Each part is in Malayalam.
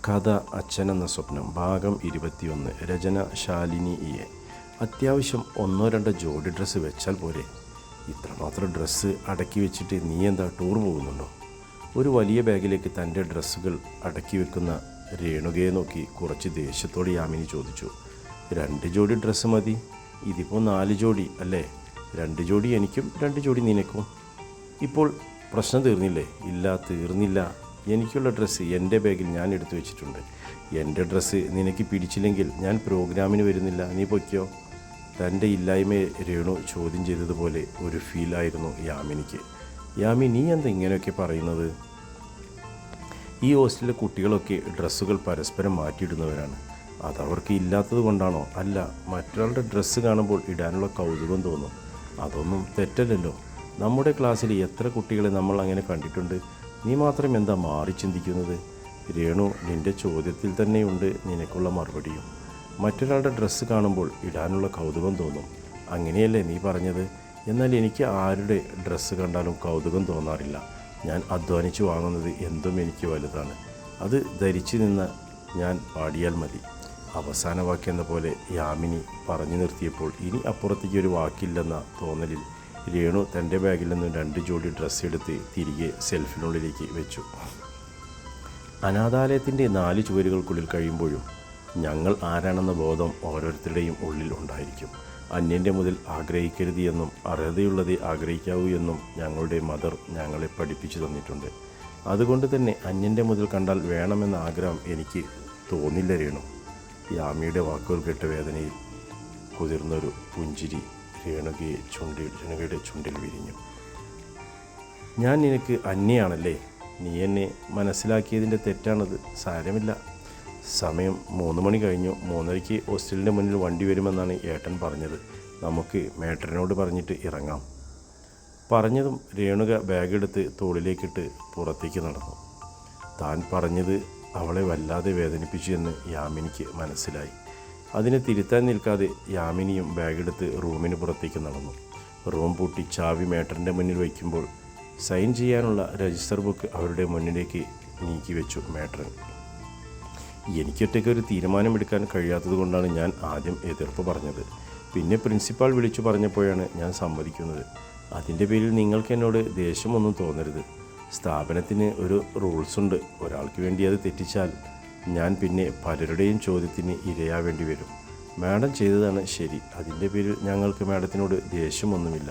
കഥ അച്ഛൻ എന്ന സ്വപ്നം ഭാഗം 21. രചന ശാലിനി ഇയെ. അത്യാവശ്യം 1-2 ജോഡി ഡ്രസ്സ് വെച്ചാൽ പോരെ? ഇത്രമാത്രം ഡ്രസ്സ് അടക്കി വെച്ചിട്ട് നീ എന്താ ടൂർ പോകുന്നുണ്ടോ? ഒരു വലിയ ബാഗിലേക്ക് തൻ്റെ ഡ്രസ്സുകൾ അടക്കി വെക്കുന്ന രേണുകയെ നോക്കി കുറച്ച് ദേഷ്യത്തോടെ യാമിനി ചോദിച്ചു. 2 ജോഡി ഡ്രസ്സ് മതി. ഇതിപ്പോൾ 4 ജോഡി അല്ലേ? 2 ജോഡി എനിക്കും 2 ജോഡി നിനക്കും. ഇപ്പോൾ പ്രശ്നം തീർന്നില്ലേ? ഇല്ല, തീർന്നില്ല. എനിക്കുള്ള ഡ്രസ്സ് എൻ്റെ ബാഗിൽ ഞാൻ എടുത്തു വെച്ചിട്ടുണ്ട്. എൻ്റെ ഡ്രസ്സ് നിനക്ക് പിടിച്ചില്ലെങ്കിൽ ഞാൻ പ്രോഗ്രാമിന് വരുന്നില്ല, നീ പൊയ്ക്കോ. തൻ്റെ ഇല്ലായ്മയെ രേണു ചോദ്യം ചെയ്തതുപോലെ ഒരു ഫീലായിരുന്നു യാമിനിക്ക്. യാമി, നീ എന്താ ഇങ്ങനെയൊക്കെ പറയുന്നത്? ഈ ഹോസ്റ്റലിലെ കുട്ടികളൊക്കെ ഡ്രസ്സുകൾ പരസ്പരം മാറ്റിയിടുന്നവരാണ്. അതവർക്ക് ഇല്ലാത്തത് കൊണ്ടാണോ? അല്ല, മറ്റൊരാളുടെ ഡ്രസ്സ് കാണുമ്പോൾ ഇടാനുള്ള കൗതുകം തോന്നും. അതൊന്നും തെറ്റല്ലല്ലോ. നമ്മുടെ ക്ലാസ്സിൽ എത്ര കുട്ടികളെ നമ്മൾ അങ്ങനെ കണ്ടിട്ടുണ്ട്. നീ മാത്രം എന്താ മാറി ചിന്തിക്കുന്നത്? രേണു, നിൻ്റെ ചോദ്യത്തിൽ തന്നെയുണ്ട് നിനക്കുള്ള മറുപടിയും. മറ്റൊരാളുടെ ഡ്രസ്സ് കാണുമ്പോൾ ഇടാനുള്ള കൗതുകം തോന്നും, അങ്ങനെയല്ലേ നീ പറഞ്ഞത്? എന്നാൽ എനിക്ക് ആരുടെ ഡ്രസ്സ് കണ്ടാലും കൗതുകം തോന്നാറില്ല. ഞാൻ അധ്വാനിച്ച് വാങ്ങുന്നത് എന്തും എനിക്ക് വലുതാണ്. അത് ധരിച്ചു നിന്ന് ഞാൻ പാടിയാൽ മതി. അവസാന വാക്കെന്ന പോലെ യാമിനി പറഞ്ഞു നിർത്തിയപ്പോൾ ഇനി അപ്പുറത്തേക്ക് ഒരു വാക്കില്ലെന്ന തോന്നലിൽ രേണു തൻ്റെ ബാഗിൽ നിന്നും 2 ജോഡി ഡ്രസ്സ് എടുത്ത് തിരികെ സെൽഫിനുള്ളിലേക്ക് വെച്ചു. അനാഥാലയത്തിൻ്റെ 4 ചുവരുകൾക്കുള്ളിൽ കഴിയുമ്പോഴും ഞങ്ങൾ ആരാണെന്ന ബോധം ഓരോരുത്തരുടെയും ഉള്ളിൽ ഉണ്ടായിരിക്കും. അന്യൻ്റെ മുതൽ ആഗ്രഹിക്കരുത് എന്നും അർഹതയുള്ളതേ ആഗ്രഹിക്കാവൂ എന്നും ഞങ്ങളുടെ മദർ ഞങ്ങളെ പഠിപ്പിച്ചു തന്നിട്ടുണ്ട്. അതുകൊണ്ട് തന്നെ അന്യൻ്റെ മുതൽ കണ്ടാൽ വേണമെന്ന ആഗ്രഹം എനിക്ക് തോന്നില്ല രേണു. യാമിയുടെ വാക്കുകൾ കേട്ട വേദനയിൽ കുതിർന്നൊരു പുഞ്ചിരി രേണുകയുടെ ചുണ്ടിൽ വിരിഞ്ഞു. ഞാൻ നിനക്ക് അന്യയാണല്ലേ? നീ എന്നെ മനസ്സിലാക്കിയതിൻ്റെ തെറ്റാണത്. സാരമില്ല. സമയം 3 മണി കഴിഞ്ഞു. 3:30 ഹോസ്റ്റലിൻ്റെ മുന്നിൽ വണ്ടി വരുമെന്നാണ് ഏട്ടൻ പറഞ്ഞത്. നമുക്ക് മേട്ടനോട് പറഞ്ഞിട്ട് ഇറങ്ങാം. പറഞ്ഞതും രേണുക ബാഗെടുത്ത് തോളിലേക്കിട്ട് പുറത്തേക്ക് നടന്നു. താൻ പറഞ്ഞത് അവളെ വല്ലാതെ വേദനിപ്പിച്ചു എന്ന് യാമിനിക്ക് മനസ്സിലായി. അതിനെ തിരുത്താൻ നിൽക്കാതെ യാമിനിയും ബാഗെടുത്ത് റൂമിന് പുറത്തേക്ക് നടന്നു. റൂം പൂട്ടി ചാവി മേട്ടറിൻ്റെ മുന്നിൽ വയ്ക്കുമ്പോൾ സൈൻ ചെയ്യാനുള്ള രജിസ്റ്റർ ബുക്ക് അവരുടെ മുന്നിലേക്ക് നീക്കി വെച്ചു മേട്ടറൻ. എനിക്കൊറ്റയ്ക്ക് ഒരു തീരുമാനമെടുക്കാൻ കഴിയാത്തത് കൊണ്ടാണ് ഞാൻ ആദ്യം എതിർപ്പ് പറഞ്ഞത്. പിന്നെ പ്രിൻസിപ്പാൾ വിളിച്ചു പറഞ്ഞപ്പോഴാണ് ഞാൻ സമ്മതിക്കുന്നത്. അതിൻ്റെ പേരിൽ നിങ്ങൾക്ക് എന്നോട് ദേഷ്യമൊന്നും തോന്നരുത്. സ്ഥാപനത്തിന് ഒരു റൂൾസുണ്ട്. ഒരാൾക്ക് വേണ്ടി അത് തെറ്റിച്ചാൽ ഞാൻ പിന്നെ പലരുടെയും ചോദ്യത്തിന് ഇരയാവേണ്ടി വരും. മാഡം ചെയ്തതാണ് ശരി. അതിൻ്റെ പേരിൽ ഞങ്ങൾക്ക് മാഡത്തിനോട് ദേഷ്യമൊന്നുമില്ല.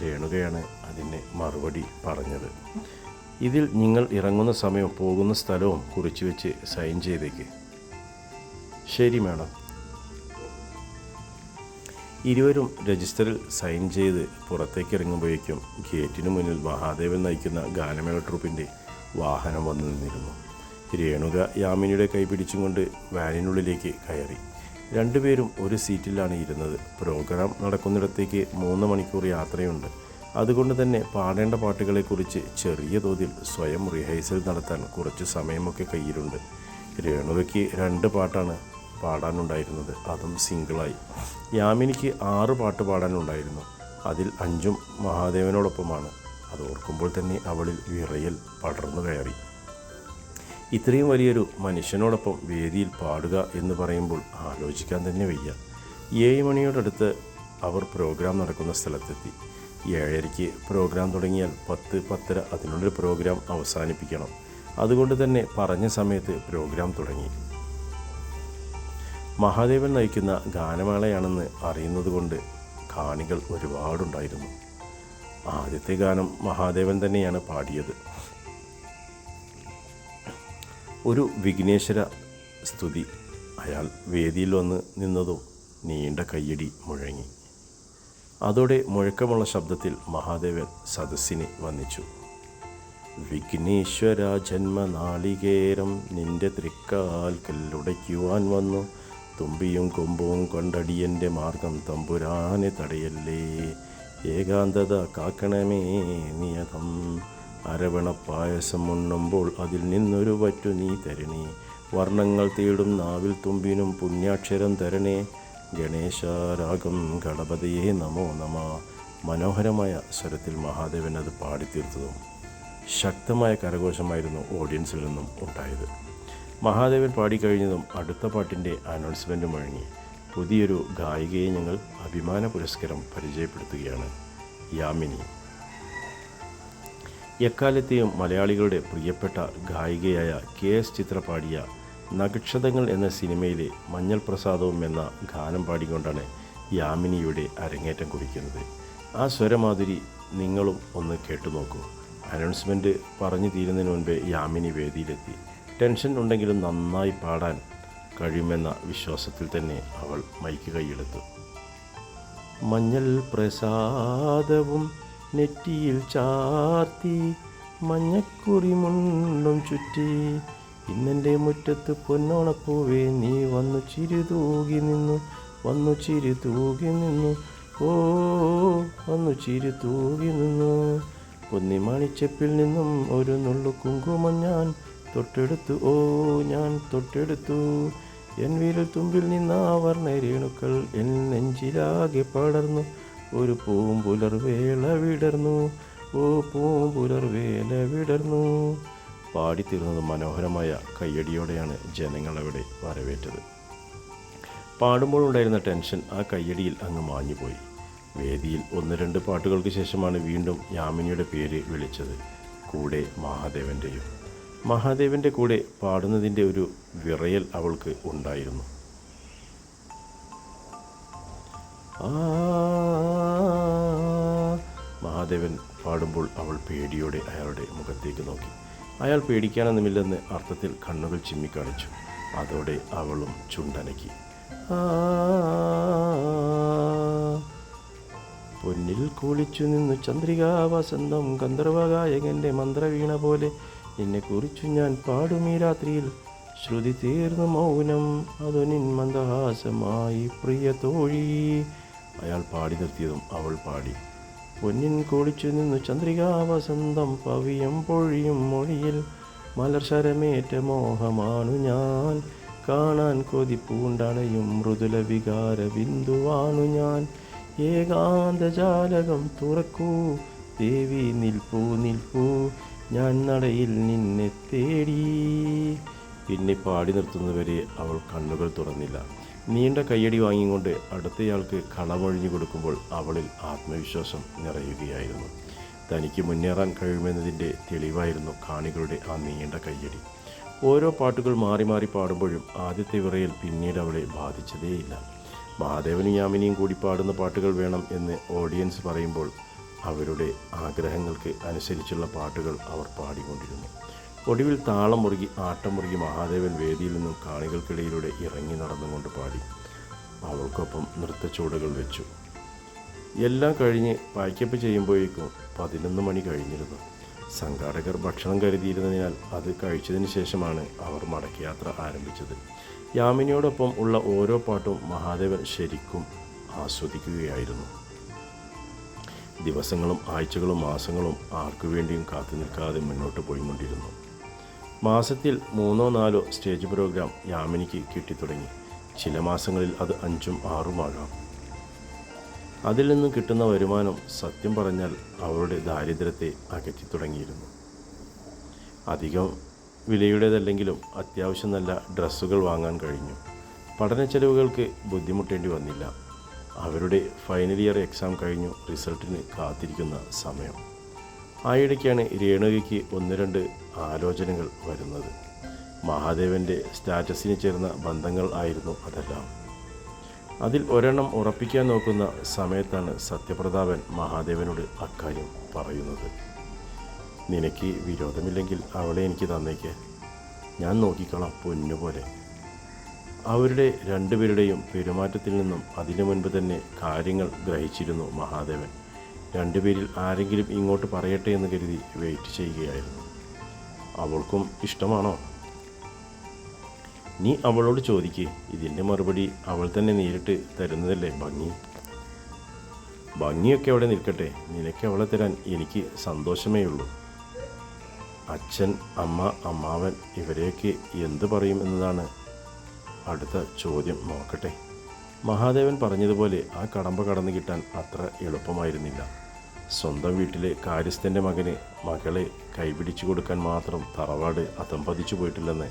രേണുകയാണ് അതിന് മറുപടി പറഞ്ഞത്. ഇതിൽ നിങ്ങൾ ഇറങ്ങുന്ന സമയവും പോകുന്ന സ്ഥലവും കുറിച്ച് വെച്ച് സൈൻ ചെയ്തേക്ക്. ശരി മാഡം. ഇരുവരും രജിസ്റ്ററിൽ സൈൻ ചെയ്ത് പുറത്തേക്ക് ഇറങ്ങുമ്പോഴേക്കും ഗേറ്റിന് മുന്നിൽ മഹാദേവൻ നയിക്കുന്ന ഗാനമേള ട്രൂപ്പിൻ്റെ വാഹനം വന്നു നിന്നിരുന്നു. രേണുക യാമിനിയുടെ കൈ പിടിച്ചും കൊണ്ട് വാനിനുള്ളിലേക്ക് കയറി. 2 പേരും ഒരു സീറ്റിലാണ് ഇരുന്നത്. പ്രോഗ്രാം നടക്കുന്നിടത്തേക്ക് 3 മണിക്കൂർ യാത്രയുണ്ട്. അതുകൊണ്ട് തന്നെ പാടേണ്ട പാട്ടുകളെക്കുറിച്ച് ചെറിയ തോതിൽ സ്വയം റിഹേഴ്സൽ നടത്താൻ കുറച്ച് സമയമൊക്കെ കയ്യിലുണ്ട്. രേണുകയ്ക്ക് 2 പാട്ടാണ് പാടാനുണ്ടായിരുന്നത്, അതും സിംഗിളായി. യാമിനിക്ക് 6 പാട്ട് പാടാനുണ്ടായിരുന്നു. അതിൽ 5ഉം മഹാദേവനോടൊപ്പമാണ്. അത് ഓർക്കുമ്പോൾ തന്നെ അവളിൽ വിറയൽ പടർന്നു കയറി. ഇത്രയും വലിയൊരു മനുഷ്യനോടൊപ്പം വേദിയിൽ പാടുക എന്ന് പറയുമ്പോൾ ആലോചിക്കാൻ തന്നെ വയ്യ. 7 മണിയോടടുത്ത് അവർ പ്രോഗ്രാം നടക്കുന്ന സ്ഥലത്തെത്തി. 7:30 പ്രോഗ്രാം തുടങ്ങിയാൽ 10-10:30 അതിനുള്ളിൽ പ്രോഗ്രാം അവസാനിപ്പിക്കണം. അതുകൊണ്ട് തന്നെ പറഞ്ഞ സമയത്ത് പ്രോഗ്രാം തുടങ്ങി. മഹാദേവൻ നയിക്കുന്ന ഗാനമേളയാണെന്ന് അറിയുന്നത് കൊണ്ട് കാണികൾ ഒരുപാടുണ്ടായിരുന്നു. ആദ്യത്തെ ഗാനം മഹാദേവൻ തന്നെയാണ് പാടിയത്. ഒരു വിഘ്നേശ്വര സ്തുതി. അയാൾ വേദിയിൽ വന്ന് നിന്നതും നീണ്ട കയ്യടി മുഴങ്ങി. അതോടെ മുഴക്കമുള്ള ശബ്ദത്തിൽ മഹാദേവൻ സദസ്സിനെ വന്ദിച്ചു. വിഘ്നേശ്വര ജന്മനാളികേരം നിന്റെ തൃക്കാൽക്കല്ലുടയ്ക്കുവാൻ വന്നു. തുമ്പിയും കൊമ്പും കൊണ്ടടിയൻ്റെ മാർഗം തമ്പുരാനെ തടയല്ലേ. ഏകാന്തത കാക്കണമേ നിയതം. അരവണപ്പായസം ഉണ്ണുമ്പോൾ അതിൽ നിന്നൊരു വറ്റു നീ തരണേ. വർണ്ണങ്ങൾ തേടും നാവിൽ തുമ്പിനും പുണ്യാക്ഷരം തരണേ. ഗണേശരാഗം ഗണപതിയെ നമോ നമ. മനോഹരമായ സ്വരത്തിൽ മഹാദേവൻ അത് പാടിത്തീർത്തതും ശക്തമായ കരഘോഷമായിരുന്നു ഓഡിയൻസിൽ നിന്നും ഉണ്ടായത്. മഹാദേവൻ പാടിക്കഴിഞ്ഞതും അടുത്ത പാട്ടിൻ്റെ അനൗൺസ്മെൻറ്റ് മുഴങ്ങി. പുതിയൊരു ഗായികയെ ഞങ്ങൾ അഭിമാന പുരസ്കാരം പരിചയപ്പെടുത്തുകയാണ്. യാമിനി. എക്കാലത്തെയും മലയാളികളുടെ പ്രിയപ്പെട്ട ഗായികയായ KS ചിത്ര പാടിയ നക്ഷതങ്ങൾ എന്ന സിനിമയിലെ മഞ്ഞൾ പ്രസാദവും എന്ന ഗാനം പാടിക്കൊണ്ടാണ് യാമിനിയുടെ അരങ്ങേറ്റം കുറിക്കുന്നത്. ആ സ്വരമാധുരി നിങ്ങളും ഒന്ന് കേട്ടു നോക്കൂ. അനൗൺസ്മെൻറ്റ് പറഞ്ഞു തീരുന്നതിന് മുൻപേ യാമിനി വേദിയിലെത്തി. ടെൻഷൻ ഉണ്ടെങ്കിലും നന്നായി പാടാൻ കഴിയുമെന്ന വിശ്വാസത്തിൽ തന്നെ അവൾ മൈക്ക് കൈയെടുത്തു. മഞ്ഞൾ പ്രസാദവും നെറ്റിയിൽ ചാർത്തി മഞ്ഞക്കുറി മുണ്ടും ചുറ്റി ഇന്നെൻ്റെ മുറ്റത്ത് പൊന്നോണപ്പൂവേ നീ വന്നു ചിരി നിന്നു ഓ വന്നു ചിരി നിന്നു. പൊന്നിമണിച്ചെപ്പിൽ നിന്നും ഒരു നുള്ളു കുങ്കുമം ഞാൻ തൊട്ടെടുത്തു എൻ വിരൽ തുമ്പിൽ നിന്ന വർണ്ണരേണുക്കൾ എൻ നെഞ്ചിലാകെ പടർന്നു. ഒരു പൂമ്പുലർവേള വിടർന്നു. പാടിത്തീർന്നത് മനോഹരമായ കയ്യടിയോടെയാണ് ജനങ്ങളവിടെ വരവേറ്റത്. പാടുമ്പോഴുണ്ടായിരുന്ന ടെൻഷൻ ആ കയ്യടിയിൽ അങ്ങ് മാഞ്ഞുപോയി. വേദിയിൽ 1-2 പാട്ടുകൾക്ക് ശേഷമാണ് വീണ്ടും യാമിനിയുടെ പേര് വിളിച്ചത്. കൂടെ മഹാദേവൻ്റെ കൂടെ പാടുന്നതിൻ്റെ ഒരു വിറയൽ അവൾക്ക് ഉണ്ടായിരുന്നു. മഹാദേവൻ പാടുമ്പോൾ അവൾ പേടിയോടെ അയാളുടെ മുഖത്തേക്ക് നോക്കി. അയാൾ പേടിക്കാനൊന്നുമില്ലെന്ന് അർത്ഥത്തിൽ കണ്ണുകൾ ചിമ്മിക്കാണിച്ചു. അതോടെ അവളും ചുണ്ടനക്കി. പൊന്നിൽ കുളിച്ചു നിന്നു ചന്ദ്രികാ വസന്തം ഗന്ധർവഗായകൻ്റെ മന്ത്രവീണ പോലെ നിന്നെക്കുറിച്ചു ഞാൻ പാടുമീ രാത്രിയിൽ ശ്രുതി തീർന്നു മൗനം അതു നിൻ മന്ദഹാസമായി പ്രിയ തോഴി. അയാൾ പാടി നിർത്തിയതും അവൾ പാടി. പൊന്നിൻ കുളിച്ചു നിന്നു ചന്ദ്രികാ വസന്തം പവിയം പൊഴിയും മൊഴിയിൽ മലർശരമേറ്റ മോഹമാണു ഞാൻ കാണാൻ കൊതിപ്പൂണ്ടണയും മൃദുല വികാര ബിന്ദുവാണു ഞാൻ. ഏകാന്തജാലകം തുറക്കൂ ദേവി നിൽപ്പൂ ഞാൻ നടയിൽ നിന്നെ തേടി. പിന്നെ പാടി നിർത്തുന്നവരെ അവൾ കണ്ണുകൾ തുറന്നില്ല. നീണ്ട കയ്യടി വാങ്ങിക്കൊണ്ട് അടുത്തയാൾക്ക് കളമൊഴിഞ്ഞു കൊടുക്കുമ്പോൾ അവളിൽ ആത്മവിശ്വാസം നിറയുകയായിരുന്നു. തനിക്ക് മുന്നേറാൻ കഴിയുമെന്നതിൻ്റെ തെളിവായിരുന്നു കാണികളുടെ ആ നീണ്ട കയ്യടി. ഓരോ പാട്ടുകൾ മാറി മാറി പാടുമ്പോഴും ആദ്യത്തെ വിറയൽ പിന്നീട് അവളെ ബാധിച്ചതേയില്ല. മഹാദേവനും യാമിനിയും കൂടി പാടുന്ന പാട്ടുകൾ വേണം എന്ന് ഓഡിയൻസ് പറയുമ്പോൾ അവരുടെ ആഗ്രഹങ്ങൾക്ക് അനുസരിച്ചുള്ള പാട്ടുകൾ അവർ പാടിക്കൊണ്ടിരുന്നു. ഒടുവിൽ താളം മുറുകി ആട്ടം മുറുകി മഹാദേവൻ വേദിയിൽ നിന്നും കാണികൾക്കിടയിലൂടെ ഇറങ്ങി നടന്നുകൊണ്ട് പാടി. അവൾക്കൊപ്പം നൃത്തച്ചുവടുകൾ വെച്ചു. എല്ലാം കഴിഞ്ഞ് പായ്ക്കപ്പ് ചെയ്യുമ്പോഴേക്കും 11 മണി കഴിഞ്ഞിരുന്നു. സംഘാടകർ ഭക്ഷണം കരുതിയിരുന്നതിനാൽ അത് കഴിച്ചതിന് ശേഷമാണ് അവർ മടക്കയാത്ര ആരംഭിച്ചത്. യാമിനിയോടൊപ്പം ഉള്ള ഓരോ പാട്ടും മഹാദേവൻ ശരിക്കും ആസ്വദിക്കുകയായിരുന്നു. ദിവസങ്ങളും ആഴ്ചകളും മാസങ്ങളും ആർക്കു വേണ്ടിയും കാത്തു നിൽക്കാതെ മുന്നോട്ട് പോയിക്കൊണ്ടിരുന്നു. മാസത്തിൽ 3-4 സ്റ്റേജ് പ്രോഗ്രാം യാമിനിക്ക് കിട്ടിത്തുടങ്ങി. ചില മാസങ്ങളിൽ അത് 5-6 ആകാം. അതിൽ നിന്നും കിട്ടുന്ന വരുമാനം സത്യം പറഞ്ഞാൽ അവളുടെ ദാരിദ്ര്യത്തെ അകറ്റി തുടങ്ങിയിരുന്നു. അധികം വിലയുടേതല്ലെങ്കിലും അത്യാവശ്യം നല്ല ഡ്രസ്സുകൾ വാങ്ങാൻ കഴിഞ്ഞു. പഠന ചെലവുകൾക്ക് ബുദ്ധിമുട്ടേണ്ടി വന്നില്ല. അവരുടെ ഫൈനൽ ഇയർ എക്സാം കഴിഞ്ഞു റിസൾട്ടിന് കാത്തിരിക്കുന്ന സമയം. ആയിടയ്ക്കാണ് രേണുകയ്ക്ക് 1-2 ആലോചനകൾ വരുന്നത്. മഹാദേവൻ്റെ സ്റ്റാറ്റസിന് ചേർന്ന ബന്ധങ്ങൾ ആയിരുന്നു അതെല്ലാം. അതിൽ ഒരെണ്ണം ഉറപ്പിക്കാൻ നോക്കുന്ന സമയത്താണ് സത്യപ്രതാപൻ മഹാദേവനോട് അക്കാര്യം പറയുന്നത്. നിനക്ക് വിരോധമില്ലെങ്കിൽ അവളെ എനിക്ക് തന്നേക്ക്, ഞാൻ നോക്കിക്കോളാം പൊന്നുപോലെ. അവരുടെ രണ്ടുപേരുടെയും പെരുമാറ്റത്തിൽ നിന്നും അതിനു മുൻപ് തന്നെ കാര്യങ്ങൾ ഗ്രഹിച്ചിരുന്നു മഹാദേവൻ. രണ്ടുപേരിൽ ആരെങ്കിലും ഇങ്ങോട്ട് പറയട്ടെ എന്ന് കരുതി വെയിറ്റ് ചെയ്യുകയായിരുന്നു. അവൾക്കും ഇഷ്ടമാണോ? നീ അവളോട് ചോദിക്ക്. ഇതിൻ്റെ മറുപടി അവൾ തന്നെ നേരിട്ട് തരുന്നതല്ലേ ഭംഗിയൊക്കെ അവിടെ നിൽക്കട്ടെ. നിനക്ക് അവളെ തരാൻ എനിക്ക് സന്തോഷമേ ഉള്ളൂ. അച്ഛൻ, അമ്മ, അമ്മാവൻ ഇവരെയൊക്കെ എന്തു പറയും എന്നതാണ് അടുത്ത ചോദ്യം. നോക്കട്ടെ. മഹാദേവൻ പറഞ്ഞതുപോലെ ആ കടമ്പ കടന്നു കിട്ടാൻ അത്ര എളുപ്പമായിരുന്നില്ല. സ്വന്തം വീട്ടിലെ കാര്യസ്ഥൻ്റെ മകളെ കൈപിടിച്ചു കൊടുക്കാൻ മാത്രം തറവാട് അതമ്പതിച്ചു പോയിട്ടില്ലെന്ന്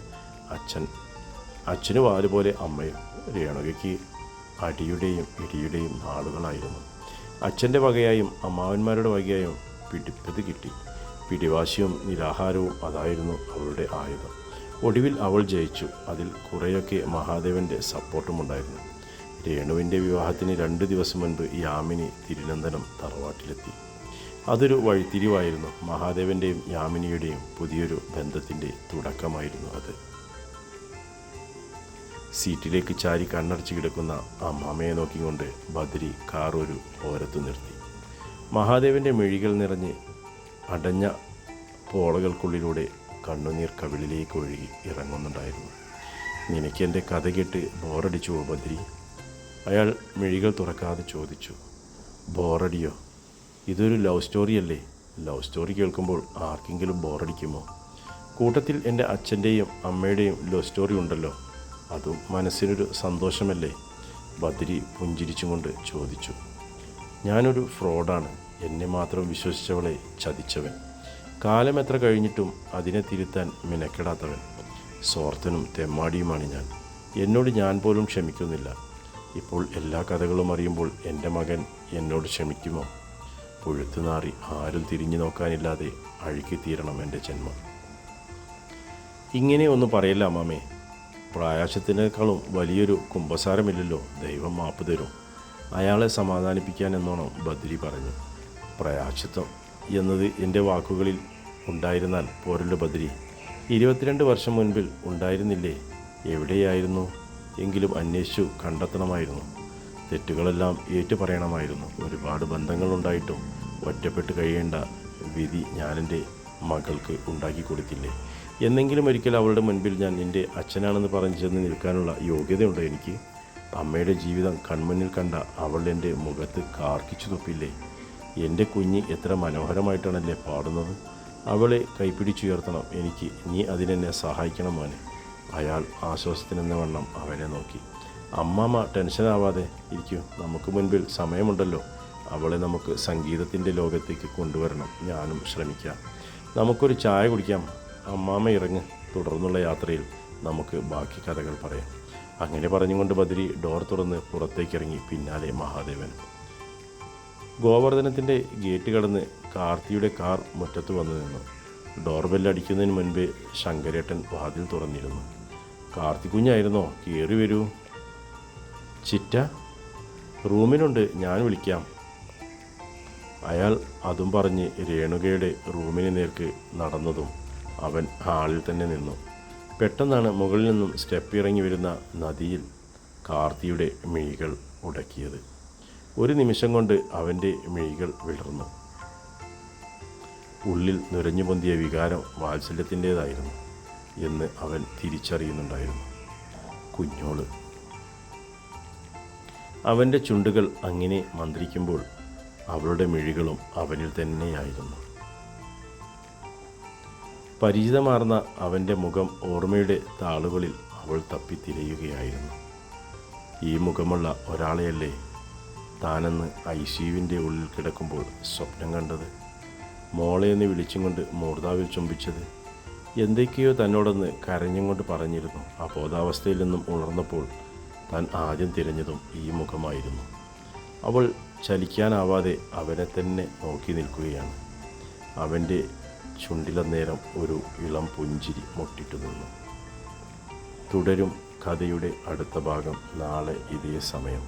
അച്ഛന് വാലുപോലെ അമ്മയും. രേണുകയ്ക്ക് അടിയുടെയും ഇടിയുടെയും നാളുകളായിരുന്നു. അച്ഛൻ്റെ വകയായും അമ്മാവന്മാരുടെ വകയായും പിടിപ്പത് കിട്ടി. പിടിവാശിയും നിരാഹാരവും അതായിരുന്നു അവളുടെ ആയുധം. ഒടുവിൽ അവൾ ജയിച്ചു. അതിൽ കുറേയൊക്കെ മഹാദേവൻ്റെ സപ്പോർട്ടും ഉണ്ടായിരുന്നു. രേണുവിൻ്റെ വിവാഹത്തിന് 2 ദിവസം മുൻപ് യാമിനി തിരുനന്ദനം തറവാട്ടിലെത്തി. അതൊരു വഴിത്തിരിവായിരുന്നു. മഹാദേവൻ്റെയും യാമിനിയുടെയും പുതിയൊരു ബന്ധത്തിൻ്റെ തുടക്കമായിരുന്നു അത്. സീറ്റിലേക്ക് ചാരി കണ്ണടച്ച് കിടക്കുന്ന അമ്മാമ്മയെ നോക്കിക്കൊണ്ട് ബദ്രി കാർ ഒരു ഓരത്ത് നിർത്തി. മഹാദേവൻ്റെ മിഴികൾ നിറഞ്ഞ് അടഞ്ഞ പോളകൾക്കുള്ളിലൂടെ കണ്ണുനീർ കവിളിലേക്ക് ഒഴുകി ഇറങ്ങുന്നുണ്ടായിരുന്നു. നിനക്കെൻ്റെ കഥ കേട്ട് ബോറടിച്ചുവോ ബദ്രി? അയാൾ മിഴികൾ തുറക്കാതെ ചോദിച്ചു. ബോറടിയോ? ഇതൊരു ലവ് സ്റ്റോറിയല്ലേ? ലവ് സ്റ്റോറി കേൾക്കുമ്പോൾ ആർക്കെങ്കിലും ബോറടിക്കുമോ? കൂട്ടത്തിൽ എൻ്റെ അച്ഛൻ്റെയും അമ്മയുടെയും ലവ് സ്റ്റോറി ഉണ്ടല്ലോ, അതും മനസ്സിനൊരു സന്തോഷമല്ലേ? ബദ്രി പുഞ്ചിരിച്ചും കൊണ്ട് ചോദിച്ചു. ഞാനൊരു ഫ്രോഡാണ്. എന്നെ മാത്രം വിശ്വസിച്ചവളെ ചതിച്ചവൻ. കാലം എത്ര കഴിഞ്ഞിട്ടും അതിനെ തിരുത്താൻ മിനക്കെടാത്തവൻ. സ്വാർത്ഥനും തെമ്മാടിയുമാണ് ഞാൻ. എന്നോട് ഞാൻ പോലും ക്ഷമിക്കുന്നില്ല. ഇപ്പോൾ എല്ലാ കഥകളും അറിയുമ്പോൾ എൻ്റെ മകൻ എന്നോട് ക്ഷമിക്കുമോ? പുഴുത്തുനാറി ആരും തിരിഞ്ഞു നോക്കാനില്ലാതെ അഴുക്കിത്തീരണം എൻ്റെ ജന്മം. ഇങ്ങനെ ഒന്നും പറയില്ല അമ്മാമേ. പ്രായശ്ചിത്തത്തിനേക്കാളും വലിയൊരു കുമ്പസാരമില്ലല്ലോ. ദൈവം മാപ്പ് തരും. അയാളെ സമാധാനിപ്പിക്കാൻ എന്നോണം ബദ്രി പറഞ്ഞു. പ്രായശ്ചിത്തം എന്നത് എൻ്റെ വാക്കുകളിൽ ഉണ്ടായിരുന്നാൽ പോരല്ലോ ബദ്രി. 22 വർഷം മുൻപിൽ ഉണ്ടായിരുന്നില്ലേ? എവിടെയായിരുന്നു എങ്കിലും അന്വേഷിച്ചു കണ്ടെത്തണമായിരുന്നു. തെറ്റുകളെല്ലാം ഏറ്റുപറയണമായിരുന്നു. ഒരുപാട് ബന്ധങ്ങളുണ്ടായിട്ടും ഒറ്റപ്പെട്ട് കഴിയേണ്ട വിധി ഞാനെൻ്റെ മകൾക്ക് ഉണ്ടാക്കി കൊടുത്തില്ലേ? എന്നെങ്കിലും ഒരിക്കൽ അവളുടെ മുൻപിൽ ഞാൻ എൻ്റെ അച്ഛനാണെന്ന് പറഞ്ഞു ചെന്ന് നിൽക്കാനുള്ള യോഗ്യതയുണ്ടോ എനിക്ക്? അമ്മയുടെ ജീവിതം കൺമുന്നിൽ കണ്ട അവൾ എൻ്റെ മുഖത്ത് കാർക്കിച്ചു തുപ്പില്ലേ? എൻ്റെ കുഞ്ഞ് എത്ര മനോഹരമായിട്ടാണല്ലേ പാടുന്നത്. അവളെ കൈപ്പിടിച്ചുയർത്തണം എനിക്ക്. നീ അതിനെന്നെ സഹായിക്കണം മോനെ. അയാൾ ആശ്വാസത്തിനെന്ന വണ്ണം അവനെ നോക്കി. അമ്മാമ്മ ടെൻഷനാവാതെ ഇരിക്കൂ. നമുക്ക് മുൻപിൽ സമയമുണ്ടല്ലോ. അവളെ നമുക്ക് സംഗീതത്തിൻ്റെ ലോകത്തേക്ക് കൊണ്ടുവരണം. ഞാനും ശ്രമിക്കാം. നമുക്കൊരു ചായ കുടിക്കാം. അമ്മാമ്മ ഇറങ്ങ്. തുടർന്നുള്ള യാത്രയിൽ നമുക്ക് ബാക്കി കഥകൾ പറയാം. അങ്ങനെ പറഞ്ഞുകൊണ്ട് ബദ്രി ഡോർ തുറന്ന് പുറത്തേക്കിറങ്ങി. പിന്നാലെ മഹാദേവൻ. ഗോവർദ്ധനത്തിൻ്റെ ഗേറ്റ് കടന്ന് കാർത്തിയുടെ കാർ മുറ്റത്ത് വന്നു നിന്നു. ഡോർബെല്ലടിക്കുന്നതിന് മുൻപേ ശങ്കരേട്ടൻ വാതിൽ തുറന്നിരുന്നു. കാർത്തിക്കുഞ്ഞായിരുന്നോ? കയറി വരൂ. ചിറ്റ റൂമിനുണ്ട്, ഞാൻ വിളിക്കാം. അയാൾ അതും പറഞ്ഞ് രേണുകയുടെ റൂമിന് നേർക്ക് നടന്നതും അവൻ ഹാളിൽ തന്നെ നിന്നു. പെട്ടെന്നാണ് മുകളിൽ നിന്നും സ്റ്റെപ്പ് ഇറങ്ങി വരുന്ന നദിയിൽ കാർത്തിയുടെ മിഴികൾ ഉടക്കിയത്. ഒരു നിമിഷം കൊണ്ട് അവൻ്റെ മിഴികൾ വിളർന്നു. ഉള്ളിൽ നുരഞ്ഞു പൊന്തിയ വികാരം വാത്സല്യത്തിൻ്റേതായിരുന്നു എന്ന് അവൻ തിരിച്ചറിയുന്നുണ്ടായിരുന്നു. കുഞ്ഞോള്. അവൻ്റെ ചുണ്ടുകൾ അങ്ങനെ മന്ത്രിക്കുമ്പോൾ അവളുടെ മിഴികളും അവനിൽ തന്നെയായിരുന്നു. പരിചിതമാർന്ന അവൻ്റെ മുഖം ഓർമ്മയുടെ താളുകളിൽ അവൾ തപ്പിത്തിരയുകയായിരുന്നു. ഈ മുഖമുള്ള ഒരാളെയല്ലേ താനെന്ന് ഐസിയുവിൻ്റെ ഉള്ളിൽ കിടക്കുമ്പോൾ സ്വപ്നം കണ്ടത്? മോളെന്ന് വിളിച്ചും കൊണ്ട് മൂർധാവിൽ ചുംബിച്ചത്? എന്തൊക്കെയോ തന്നോടൊന്ന് കരഞ്ഞും കൊണ്ട് പറഞ്ഞിരുന്നു. ആ ബോധാവസ്ഥയിൽ നിന്നും ഉണർന്നപ്പോൾ താൻ ആദ്യം തിരഞ്ഞതും ഈ മുഖമായിരുന്നു. അവൾ ചലിക്കാനാവാതെ അവനെ തന്നെ നോക്കി നിൽക്കുകയാണ്. അവൻ്റെ ചുണ്ടിലന്നേരം ഒരു ഇളം പുഞ്ചിരി മുട്ടിട്ടു നിന്നു. തുടരും കഥയുടെ അടുത്ത ഭാഗം നാളെ ഇതേ സമയം.